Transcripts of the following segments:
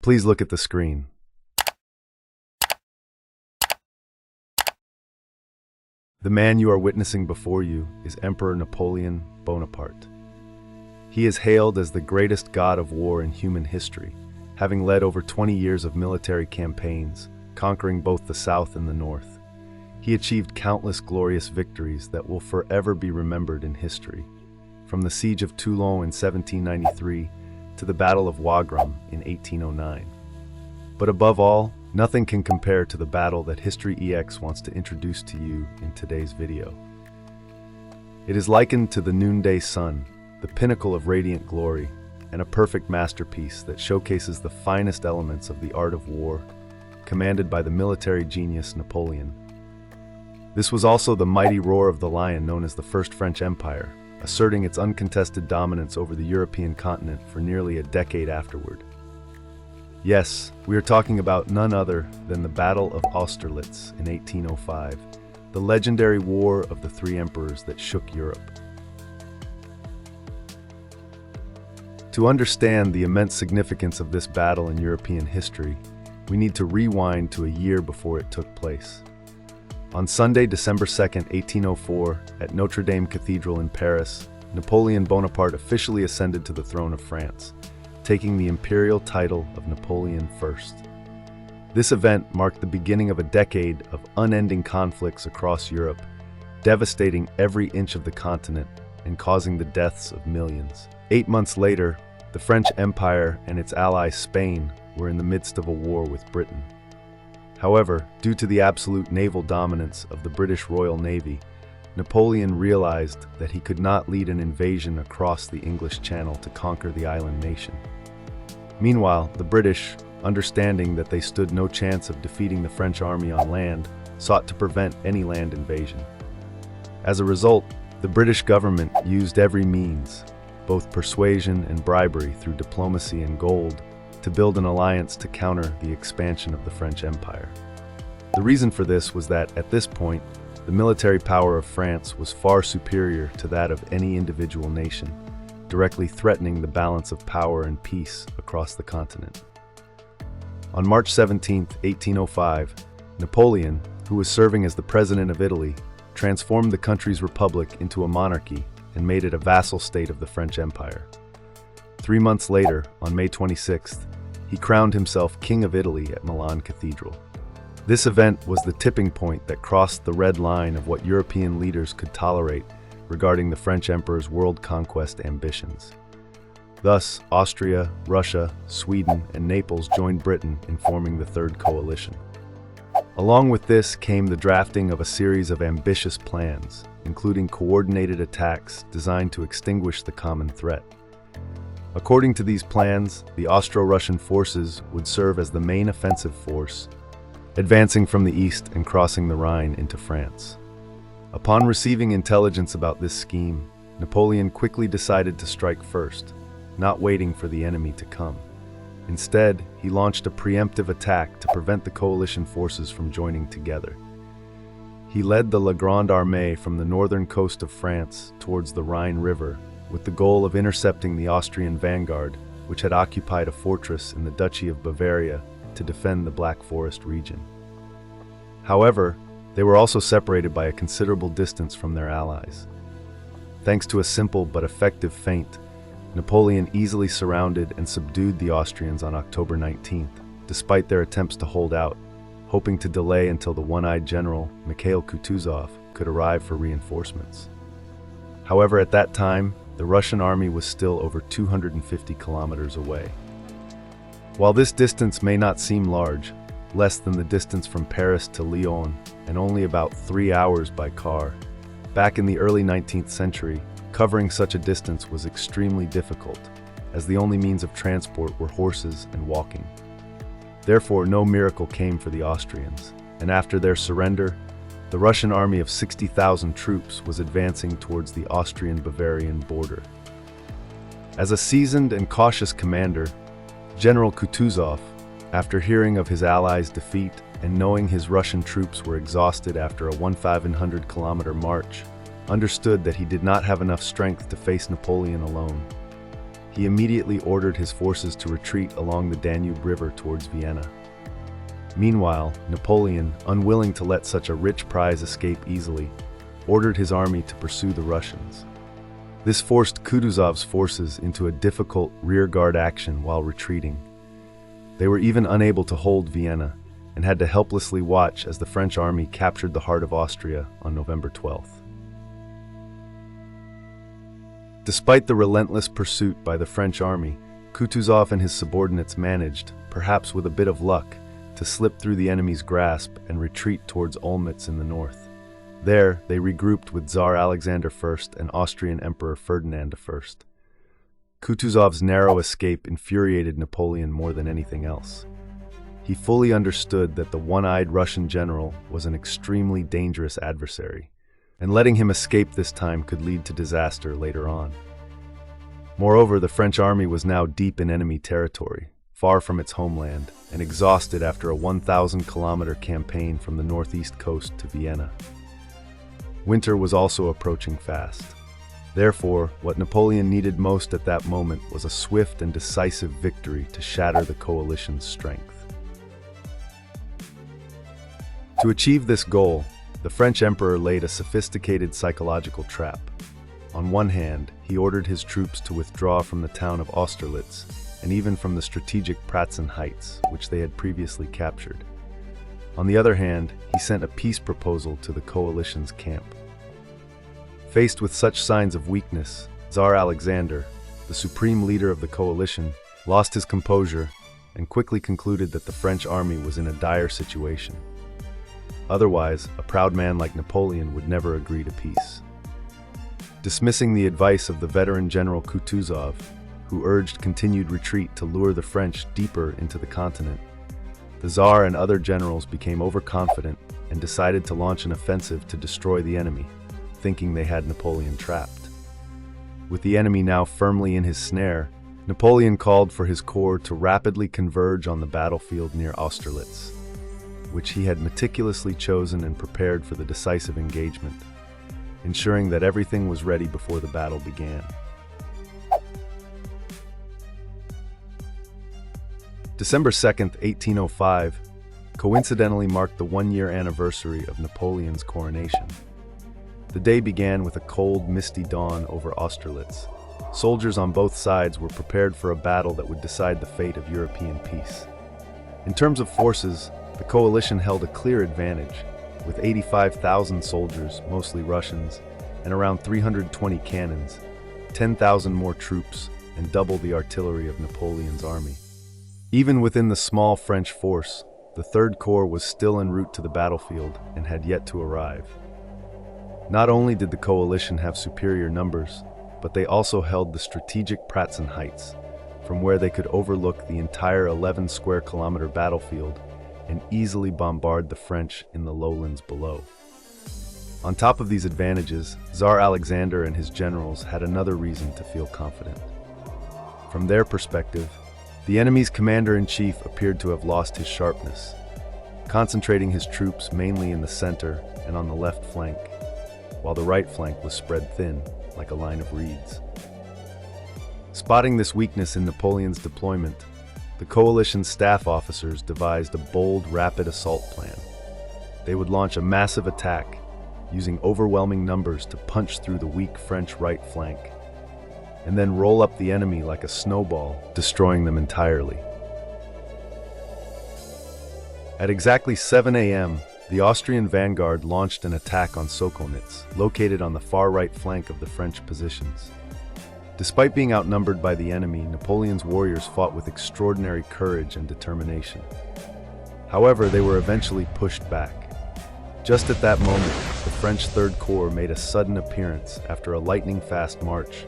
Please look at the screen. The man you are witnessing before you is Emperor Napoleon Bonaparte. He is hailed as the greatest god of war in human history, having led over 20 years of military campaigns, conquering both the South and the North. He achieved countless glorious victories that will forever be remembered in history, from the Siege of Toulon in 1793 to the Battle of Wagram in 1809. But above all, nothing can compare to the battle that History EX wants to introduce to you in today's video. It is likened to the noonday sun, the pinnacle of radiant glory, and a perfect masterpiece that showcases the finest elements of the art of war, commanded by the military genius Napoleon. This was also the mighty roar of the lion known as the First French Empire, asserting its uncontested dominance over the European continent for nearly a decade afterward. Yes, we are talking about none other than the Battle of Austerlitz in 1805, the legendary war of the three emperors that shook Europe. To understand the immense significance of this battle in European history, we need to rewind to a year before it took place. On Sunday, December 2, 1804, at Notre Dame Cathedral in Paris, Napoleon Bonaparte officially ascended to the throne of France, taking the imperial title of Napoleon I. This event marked the beginning of a decade of unending conflicts across Europe, devastating every inch of the continent and causing the deaths of millions. 8 months later, the French Empire and its ally Spain were in the midst of a war with Britain. However, due to the absolute naval dominance of the British Royal Navy, Napoleon realized that he could not lead an invasion across the English Channel to conquer the island nation. Meanwhile, the British, understanding that they stood no chance of defeating the French army on land, sought to prevent any land invasion. As a result, the British government used every means, both persuasion and bribery through diplomacy and gold, to build an alliance to counter the expansion of the French Empire. The reason for this was that, at this point, the military power of France was far superior to that of any individual nation, directly threatening the balance of power and peace across the continent. On March 17, 1805, Napoleon, who was serving as the president of Italy, transformed the country's republic into a monarchy and made it a vassal state of the French Empire. 3 months later, on May 26th, he crowned himself King of Italy at Milan Cathedral. This event was the tipping point that crossed the red line of what European leaders could tolerate regarding the French Emperor's world conquest ambitions. Thus, Austria, Russia, Sweden, and Naples joined Britain in forming the Third Coalition. Along with this came the drafting of a series of ambitious plans, including coordinated attacks designed to extinguish the common threat. According to these plans, the Austro-Russian forces would serve as the main offensive force, advancing from the east and crossing the Rhine into France. Upon receiving intelligence about this scheme, Napoleon quickly decided to strike first, not waiting for the enemy to come. Instead, he launched a preemptive attack to prevent the coalition forces from joining together. He led the La Grande Armée from the northern coast of France towards the Rhine River, with the goal of intercepting the Austrian vanguard, which had occupied a fortress in the Duchy of Bavaria to defend the Black Forest region. However, they were also separated by a considerable distance from their allies. Thanks to a simple but effective feint, Napoleon easily surrounded and subdued the Austrians on October 19th, despite their attempts to hold out, hoping to delay until the one-eyed general, Mikhail Kutuzov, could arrive for reinforcements. However, at that time, the Russian army was still over 250 kilometers away. While this distance may not seem large, less than the distance from Paris to Lyon, and only about 3 hours by car, back in the early 19th century, covering such a distance was extremely difficult, as the only means of transport were horses and walking. Therefore, no miracle came for the Austrians, and after their surrender, the Russian army of 60,000 troops was advancing towards the Austrian-Bavarian border. As a seasoned and cautious commander, General Kutuzov, after hearing of his allies' defeat and knowing his Russian troops were exhausted after a 1,500-kilometer march, understood that he did not have enough strength to face Napoleon alone. he immediately ordered his forces to retreat along the Danube River towards Vienna. Meanwhile, Napoleon, unwilling to let such a rich prize escape easily, ordered his army to pursue the Russians. This forced Kutuzov's forces into a difficult rearguard action while retreating. They were even unable to hold Vienna and had to helplessly watch as the French army captured the heart of Austria on November 12th. Despite the relentless pursuit by the French army, Kutuzov and his subordinates managed, perhaps with a bit of luck, to slip through the enemy's grasp and retreat towards Olmütz in the north. There, they regrouped with Tsar Alexander I and Austrian Emperor Ferdinand I. Kutuzov's narrow escape infuriated Napoleon more than anything else. He fully understood that the one-eyed Russian general was an extremely dangerous adversary, and letting him escape this time could lead to disaster later on. Moreover, the French army was now deep in enemy territory, far from its homeland, and exhausted after a 1,000-kilometer campaign from the northeast coast to Vienna. Winter was also approaching fast. Therefore, what Napoleon needed most at that moment was a swift and decisive victory to shatter the coalition's strength. To achieve this goal, the French emperor laid a sophisticated psychological trap. On one hand, he ordered his troops to withdraw from the town of Austerlitz and even from the strategic Pratzen Heights, which they had previously captured. On the other hand, he sent a peace proposal to the coalition's camp. Faced with such signs of weakness, Tsar Alexander, the supreme leader of the coalition, lost his composure and quickly concluded that the French army was in a dire situation. Otherwise, a proud man like Napoleon would never agree to peace. Dismissing the advice of the veteran General Kutuzov, who urged continued retreat to lure the French deeper into the continent, the Tsar and other generals became overconfident and decided to launch an offensive to destroy the enemy, thinking they had Napoleon trapped. With the enemy now firmly in his snare, Napoleon called for his corps to rapidly converge on the battlefield near Austerlitz, which he had meticulously chosen and prepared for the decisive engagement, ensuring that everything was ready before the battle began. December 2nd, 1805, coincidentally marked the one-year anniversary of Napoleon's coronation. The day began with a cold, misty dawn over Austerlitz. Soldiers on both sides were prepared for a battle that would decide the fate of European peace. In terms of forces, the coalition held a clear advantage, with 85,000 soldiers, mostly Russians, and around 320 cannons, 10,000 more troops, and double the artillery of Napoleon's army. Even within the small French force, the Third Corps was still en route to the battlefield and had yet to arrive. Not only did the coalition have superior numbers, but they also held the strategic Pratzen Heights, from where they could overlook the entire 11-square-kilometer battlefield and easily bombard the French in the lowlands below. On top of these advantages, Tsar Alexander and his generals had another reason to feel confident. From their perspective, the enemy's commander-in-chief appeared to have lost his sharpness, concentrating his troops mainly in the center and on the left flank, while the right flank was spread thin, like a line of reeds. Spotting this weakness in Napoleon's deployment, the coalition's staff officers devised a bold, rapid assault plan. They would launch a massive attack, using overwhelming numbers to punch through the weak French right flank, and then roll up the enemy like a snowball, destroying them entirely. At exactly 7 a.m., the Austrian vanguard launched an attack on Sokolnitz, located on the far right flank of the French positions. Despite being outnumbered by the enemy, Napoleon's warriors fought with extraordinary courage and determination. However, they were eventually pushed back. Just at that moment, the French Third Corps made a sudden appearance after a lightning-fast march,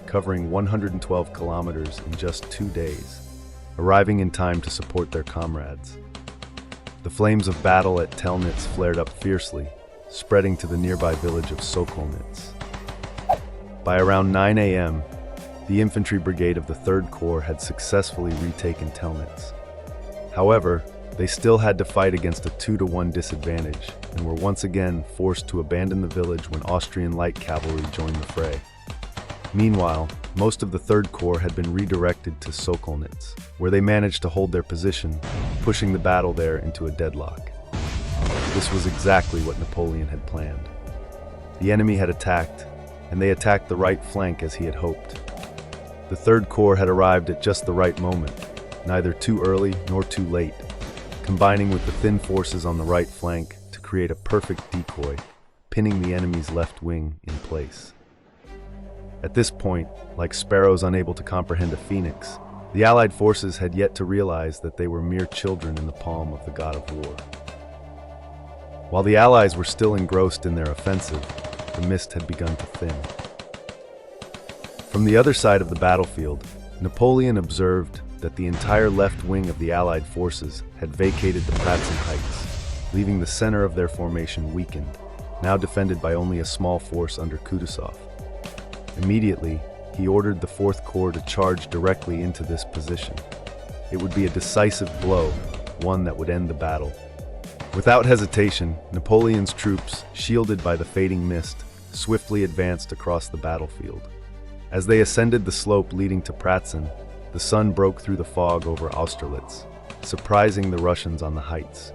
covering 112 kilometers in just 2 days, arriving in time to support their comrades. The flames of battle at Telnitz flared up fiercely, spreading to the nearby village of Sokolnitz. By around 9 a.m., the infantry brigade of the Third Corps had successfully retaken Telnitz. However, they still had to fight against a 2-to-1 disadvantage and were once again forced to abandon the village when Austrian light cavalry joined the fray. Meanwhile, most of the Third Corps had been redirected to Sokolnitz, where they managed to hold their position, pushing the battle there into a deadlock. This was exactly what Napoleon had planned. The enemy had attacked, and they attacked the right flank as he had hoped. The Third Corps had arrived at just the right moment, neither too early nor too late, combining with the thin forces on the right flank to create a perfect decoy, pinning the enemy's left wing in place. At this point, like sparrows unable to comprehend a phoenix, the Allied forces had yet to realize that they were mere children in the palm of the god of war. While the Allies were still engrossed in their offensive, the mist had begun to thin. From the other side of the battlefield, Napoleon observed that the entire left wing of the Allied forces had vacated the Pratzen Heights, leaving the center of their formation weakened, now defended by only a small force under Kutuzov. Immediately, he ordered the Fourth Corps to charge directly into this position. It would be a decisive blow, one that would end the battle. Without hesitation, Napoleon's troops, shielded by the fading mist, swiftly advanced across the battlefield. As they ascended the slope leading to Pratzen, the sun broke through the fog over Austerlitz, surprising the Russians on the heights.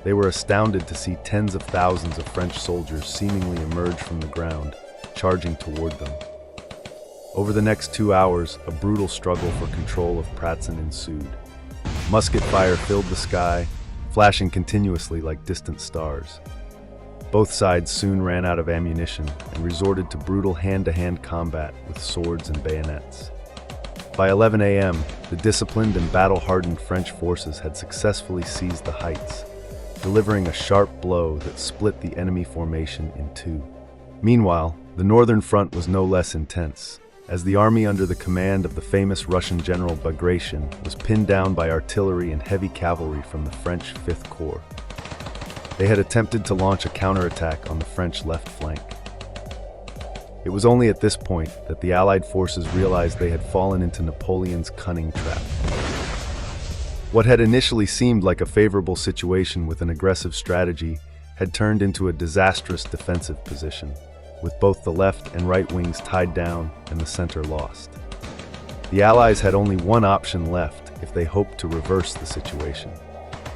They were astounded to see tens of thousands of French soldiers seemingly emerge from the ground, charging toward them. Over the next 2 hours, a brutal struggle for control of Pratzen ensued. Musket fire filled the sky, flashing continuously like distant stars. Both sides soon ran out of ammunition and resorted to brutal hand-to-hand combat with swords and bayonets. By 11 a.m., the disciplined and battle-hardened French forces had successfully seized the heights, delivering a sharp blow that split the enemy formation in two. Meanwhile, the northern front was no less intense, as the army under the command of the famous Russian general Bagration was pinned down by artillery and heavy cavalry from the French Fifth Corps. They had attempted to launch a counterattack on the French left flank. It was only at this point that the Allied forces realized they had fallen into Napoleon's cunning trap. What had initially seemed like a favorable situation with an aggressive strategy had turned into a disastrous defensive position, with both the left and right wings tied down and the center lost. The Allies had only one option left if they hoped to reverse the situation.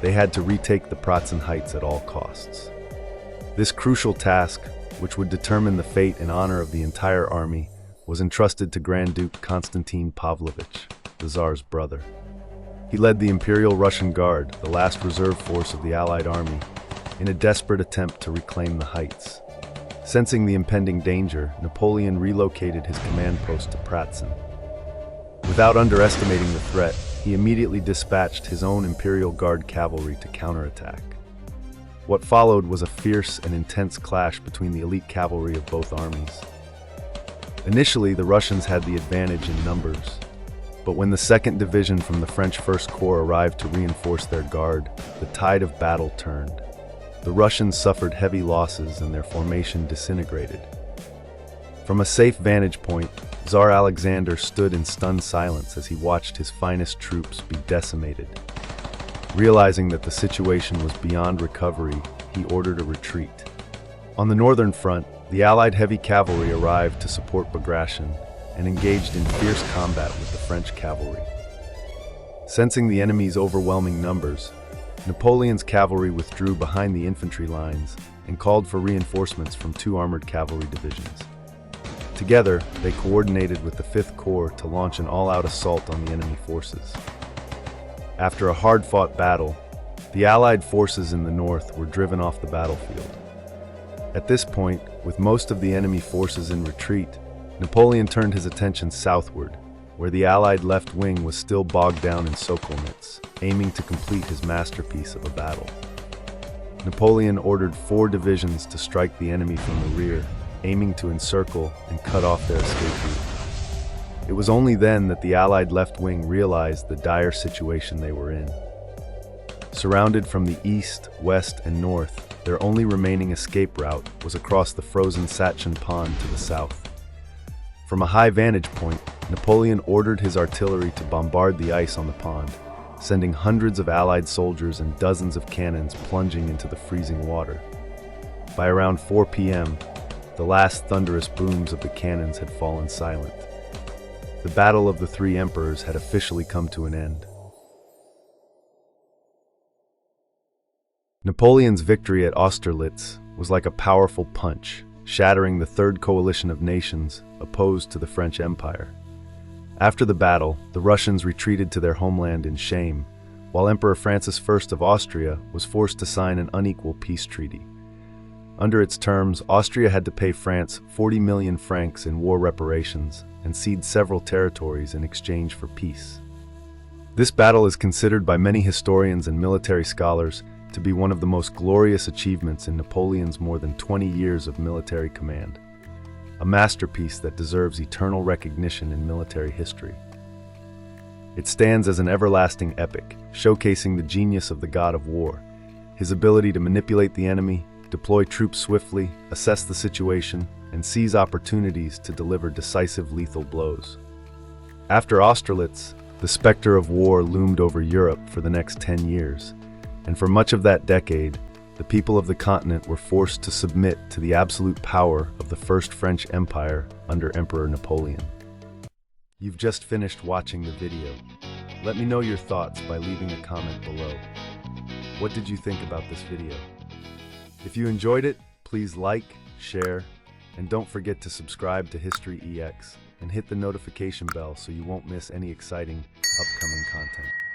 They had to retake the Pratzen Heights at all costs. This crucial task, which would determine the fate and honor of the entire army, was entrusted to Grand Duke Konstantin Pavlovich, the Tsar's brother. He led the Imperial Russian Guard, the last reserve force of the Allied army, in a desperate attempt to reclaim the heights. Sensing the impending danger, Napoleon relocated his command post to Pratzen. Without underestimating the threat, he immediately dispatched his own Imperial Guard cavalry to counterattack. What followed was a fierce and intense clash between the elite cavalry of both armies. Initially, the Russians had the advantage in numbers, but when the 2nd Division from the French First Corps arrived to reinforce their guard, the tide of battle turned. The Russians suffered heavy losses and their formation disintegrated. From a safe vantage point, Tsar Alexander stood in stunned silence as he watched his finest troops be decimated. Realizing that the situation was beyond recovery, he ordered a retreat. On the northern front, the Allied heavy cavalry arrived to support Bagration and engaged in fierce combat with the French cavalry. Sensing the enemy's overwhelming numbers, Napoleon's cavalry withdrew behind the infantry lines and called for reinforcements from 2 armored cavalry divisions. Together, they coordinated with the Fifth Corps to launch an all-out assault on the enemy forces. After a hard-fought battle, the Allied forces in the north were driven off the battlefield. At this point, with most of the enemy forces in retreat, Napoleon turned his attention southward, where the Allied left wing was still bogged down in Sokolnitz, aiming to complete his masterpiece of a battle. Napoleon ordered 4 divisions to strike the enemy from the rear, aiming to encircle and cut off their escape route. It was only then that the Allied left wing realized the dire situation they were in. Surrounded from the east, west, and north, their only remaining escape route was across the frozen Satchin Pond to the south. From a high vantage point, Napoleon ordered his artillery to bombard the ice on the pond, sending hundreds of Allied soldiers and dozens of cannons plunging into the freezing water. By around 4 p.m., the last thunderous booms of the cannons had fallen silent. the Battle of the Three Emperors had officially come to an end. Napoleon's victory at Austerlitz was like a powerful punch, shattering the third coalition of nations opposed to the French Empire. After the battle, the Russians retreated to their homeland in shame, while Emperor Francis I of Austria was forced to sign an unequal peace treaty. Under its terms, Austria had to pay France 40 million francs in war reparations and cede several territories in exchange for peace. This battle is considered by many historians and military scholars to be one of the most glorious achievements in Napoleon's more than 20 years of military command, a masterpiece that deserves eternal recognition in military history. It stands as an everlasting epic, showcasing the genius of the god of war, his ability to manipulate the enemy, deploy troops swiftly, assess the situation, and seize opportunities to deliver decisive lethal blows. After Austerlitz, the specter of war loomed over Europe for the next 10 years, and for much of that decade, the people of the continent were forced to submit to the absolute power of the First French Empire under Emperor Napoleon. You've just finished watching the video. Let me know your thoughts by leaving a comment below. What did you think about this video? If you enjoyed it, please like, share, and don't forget to subscribe to History EX and hit the notification bell so you won't miss any exciting upcoming content.